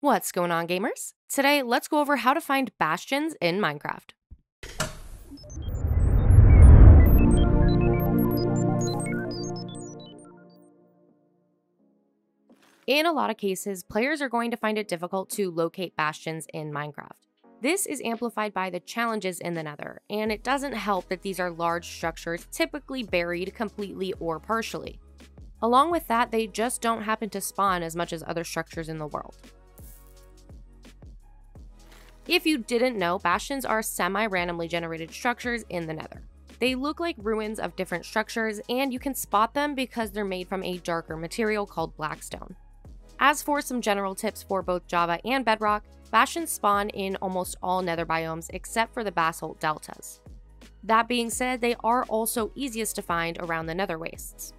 What's going on, gamers? Today, let's go over how to find bastions in Minecraft. In a lot of cases, players are going to find it difficult to locate bastions in Minecraft. This is amplified by the challenges in the Nether, and it doesn't help that these are large structures typically buried completely or partially. Along with that, they just don't happen to spawn as much as other structures in the world. If you didn't know, bastions are semi-randomly generated structures in the Nether. They look like ruins of different structures, and you can spot them because they're made from a darker material called blackstone. As for some general tips for both Java and Bedrock, bastions spawn in almost all Nether biomes except for the basalt deltas. That being said, they are also easiest to find around the Nether wastes.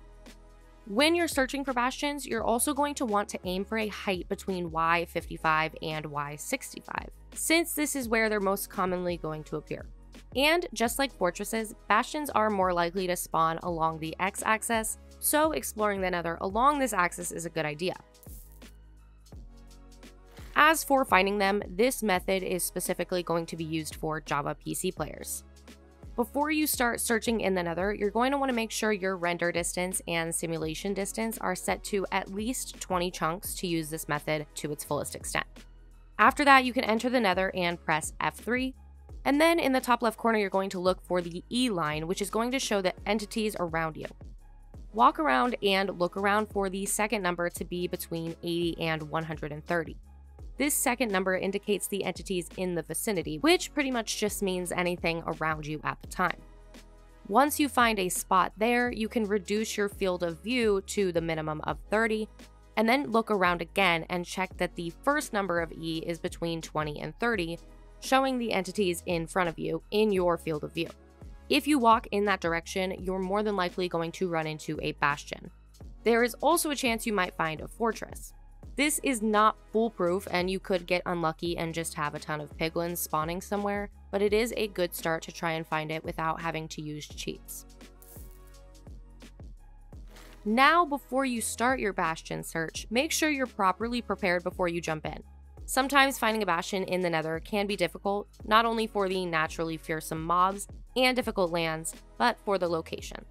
When you're searching for bastions, you're also going to want to aim for a height between Y55 and Y65, since this is where they're most commonly going to appear. And just like fortresses, bastions are more likely to spawn along the x-axis, so exploring the Nether along this axis is a good idea. As for finding them, this method is specifically going to be used for Java PC players. Before you start searching in the Nether, you're going to want to make sure your render distance and simulation distance are set to at least 20 chunks to use this method to its fullest extent. After that, you can enter the Nether and press F3, and then in the top left corner, you're going to look for the E line, which is going to show the entities around you. Walk around and look around for the second number to be between 80 and 130. This second number indicates the entities in the vicinity, which pretty much just means anything around you at the time. Once you find a spot there, you can reduce your field of view to the minimum of 30, and then look around again and check that the first number of E is between 20 and 30, showing the entities in front of you in your field of view. If you walk in that direction, you're more than likely going to run into a bastion. There is also a chance you might find a fortress. This is not foolproof, and you could get unlucky and just have a ton of piglins spawning somewhere, but it is a good start to try and find it without having to use cheats. Now, before you start your bastion search, make sure you're properly prepared before you jump in. Sometimes finding a bastion in the Nether can be difficult, not only for the naturally fearsome mobs and difficult lands, but for the location.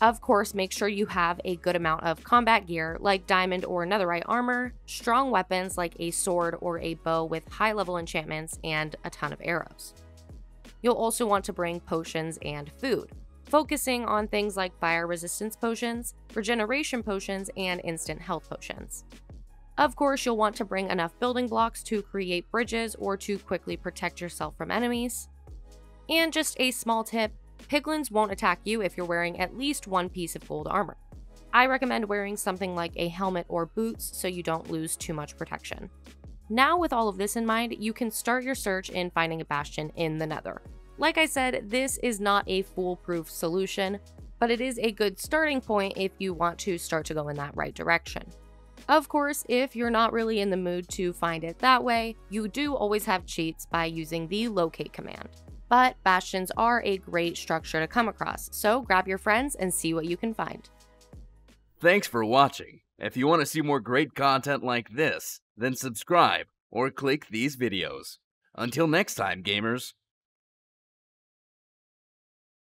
Of course, make sure you have a good amount of combat gear like diamond or netherite armor, strong weapons like a sword or a bow with high-level enchantments, and a ton of arrows. You'll also want to bring potions and food, focusing on things like fire resistance potions, regeneration potions, and instant health potions. Of course, you'll want to bring enough building blocks to create bridges or to quickly protect yourself from enemies. And just a small tip, piglins won't attack you if you're wearing at least one piece of gold armor. I recommend wearing something like a helmet or boots so you don't lose too much protection. Now, with all of this in mind, you can start your search in finding a bastion in the Nether. Like I said, this is not a foolproof solution, but it is a good starting point if you want to start to go in that right direction. Of course, if you're not really in the mood to find it that way, you do always have cheats by using the locate command. But bastions are a great structure to come across, so grab your friends and see what you can find. Thanks for watching. If you want to see more great content like this, then subscribe or click these videos. Until next time, gamers.